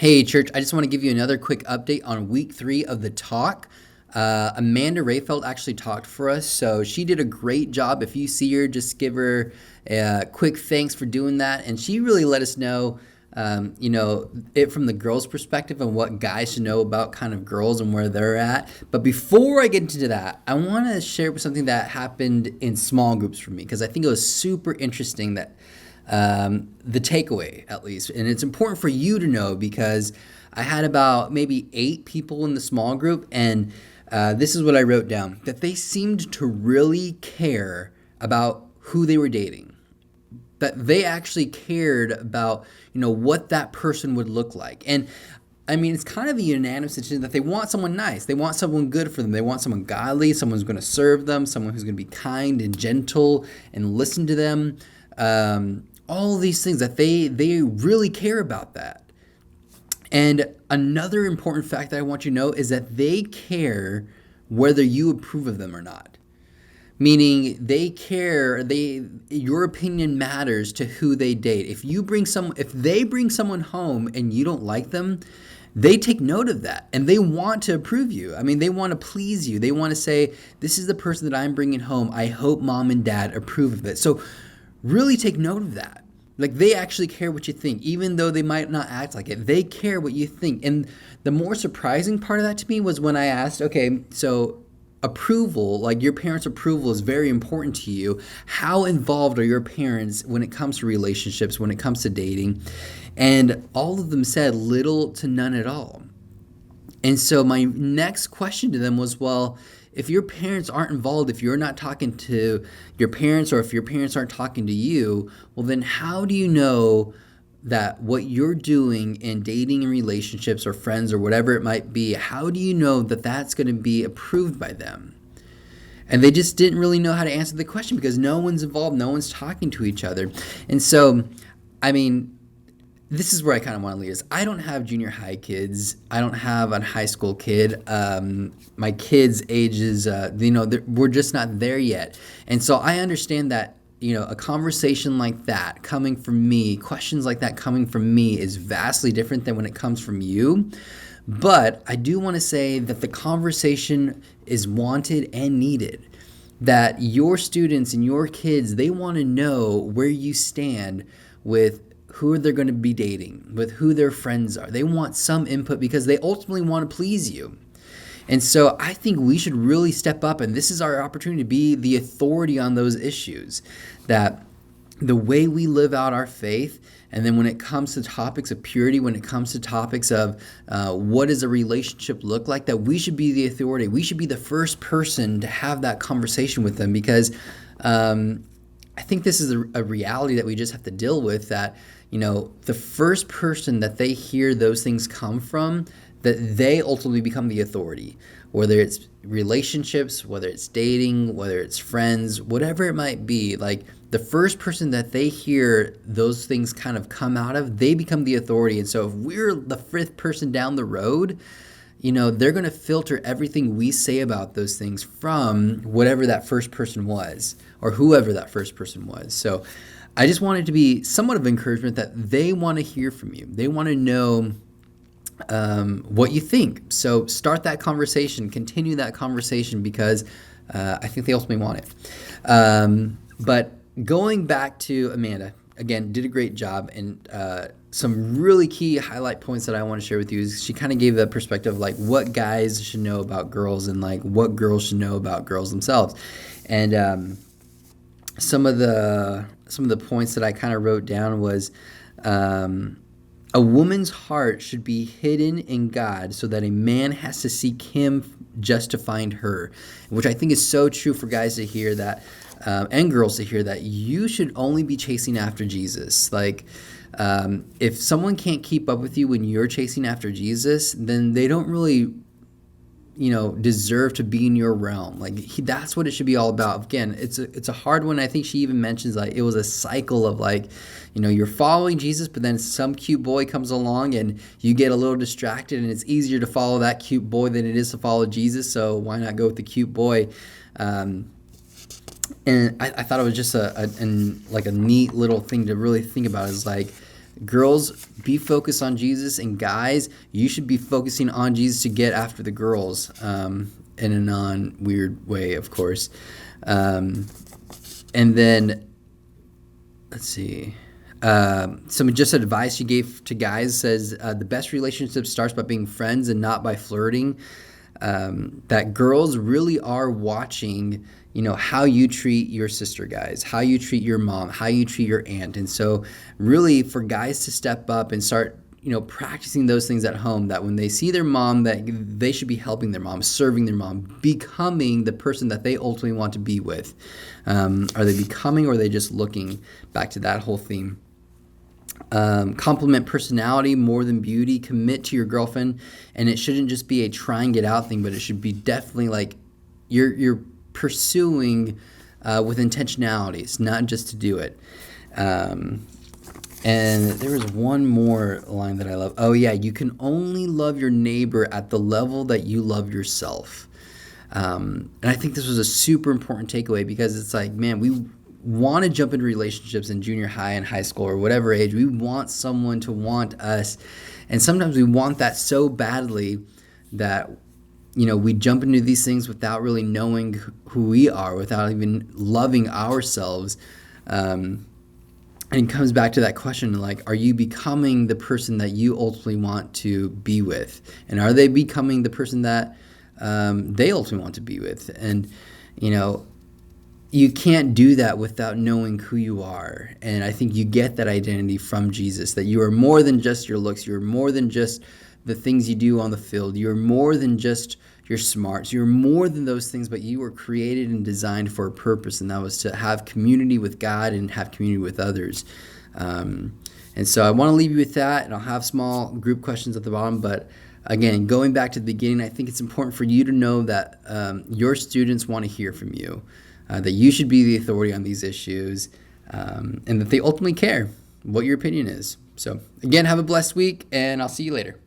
Hey, church, I just want to give you another quick update on week 3 of the talk. Amanda Rayfeld actually talked for us, so she did a great job. If you see her, just give her a quick thanks for doing that. And she really let us know, it from the girls' perspective and what guys should know about kind of girls and where they're at. But before I get into that, I want to share something that happened in small groups for me because I think it was super interesting that the takeaway at least, and it's important for you to know because I had about maybe 8 people in the small group, and this is what I wrote down, that they seemed to really care about who they were dating, that they actually cared about what that person would look like. And I mean, it's kind of a unanimous decision that they want someone nice. They want someone good for them. They want someone godly, someone who's going to serve them, someone who's going to be kind and gentle and listen to them. All these things that they really care about that. And another important fact that I want you to know is that they care whether you approve of them or not. Meaning they care, your opinion matters to who they date. If they bring someone home and you don't like them, they take note of that and they want to approve you. I mean, they want to please you. They want to say, this is the person that I'm bringing home. I hope mom and dad approve of it. So really take note of that. Like, they actually care what you think, even though they might not act like it. They care what you think. And the more surprising part of that to me was when I asked, okay, so approval, like your parents' approval is very important to you. How involved are your parents when it comes to relationships, when it comes to dating? And all of them said little to none at all. And so my next question to them was, well, if your parents aren't involved, if you're not talking to your parents or if your parents aren't talking to you, well, then how do you know that what you're doing in dating and relationships or friends or whatever it might be, how do you know that that's going to be approved by them? And they just didn't really know how to answer the question because no one's involved, no one's talking to each other. And so, I mean, this is where I kind of want to lead us. I don't have junior high kids. I don't have a high school kid. My kids' ages, we're just not there yet. And so I understand that, a conversation like that coming from me, questions like that coming from me is vastly different than when it comes from you. But I do want to say that the conversation is wanted and needed. That your students and your kids, they want to know where you stand with who they're going to be dating, with who their friends are. They want some input because they ultimately want to please you. And so I think we should really step up, and this is our opportunity to be the authority on those issues, that the way we live out our faith, and then when it comes to topics of purity, when it comes to topics of what does a relationship look like, that we should be the authority. We should be the first person to have that conversation with them because I think this is a reality that we just have to deal with, that the first person that they hear those things come from, that they ultimately become the authority, whether it's relationships, whether it's dating, whether it's friends, whatever it might be. Like, the first person that they hear those things kind of come out of, they become the authority. And so if we're the 5th person down the road, they're going to filter everything we say about those things from whatever that first person was or whoever that first person was. So I just wanted to be somewhat of encouragement that they want to hear from you. They want to know what you think. So start that conversation, continue that conversation because I think they ultimately want it. But going back to Amanda, again, did a great job. And some really key highlight points that I want to share with you is she kind of gave the perspective of like what guys should know about girls and like what girls should know about girls themselves. And some of the points that I kind of wrote down was a woman's heart should be hidden in God so that a man has to seek him just to find her, which I think is so true for guys to hear that and girls to hear, that you should only be chasing after Jesus. Like, if someone can't keep up with you when you're chasing after Jesus, then they don't really deserve to be in your realm. Like, that's what it should be all about. Again, it's a hard one. I think she even mentions like it was a cycle of like, you're following Jesus, but then some cute boy comes along and you get a little distracted, and it's easier to follow that cute boy than it is to follow Jesus. So why not go with the cute boy? And I thought it was just a neat little thing to really think about, is like girls, be focused on Jesus, and guys, you should be focusing on Jesus to get after the girls, in a non-weird way, of course. And then, let's see. Some just advice she gave to guys says the best relationship starts by being friends and not by flirting. That girls really are watching, how you treat your sister, guys, how you treat your mom, how you treat your aunt. And so really for guys to step up and start, practicing those things at home, that when they see their mom, that they should be helping their mom, serving their mom, becoming the person that they ultimately want to be with. Are they becoming, or are they just looking? Back to that whole theme. Compliment personality more than beauty. Commit to your girlfriend, and it shouldn't just be a try and get out thing, but it should be definitely like you're pursuing with intentionalities, not just to do it. And there was one more line that I love. Oh yeah, you can only love your neighbor at the level that you love yourself. And I think this was a super important takeaway, because it's like, man, we want to jump into relationships in junior high and high school or whatever age. We want someone to want us. And sometimes we want that so badly that, we jump into these things without really knowing who we are, without even loving ourselves. And it comes back to that question, like, are you becoming the person that you ultimately want to be with? And are they becoming the person that they ultimately want to be with? And, you can't do that without knowing who you are. And I think you get that identity from Jesus, that you are more than just your looks. You're more than just the things you do on the field. You're more than just your smarts. You're more than those things, but you were created and designed for a purpose, and that was to have community with God and have community with others. And so I want to leave you with that, and I'll have small group questions at the bottom. But again, going back to the beginning, I think it's important for you to know that your students want to hear from you. That you should be the authority on these issues, and that they ultimately care what your opinion is. So again, have a blessed week, and I'll see you later.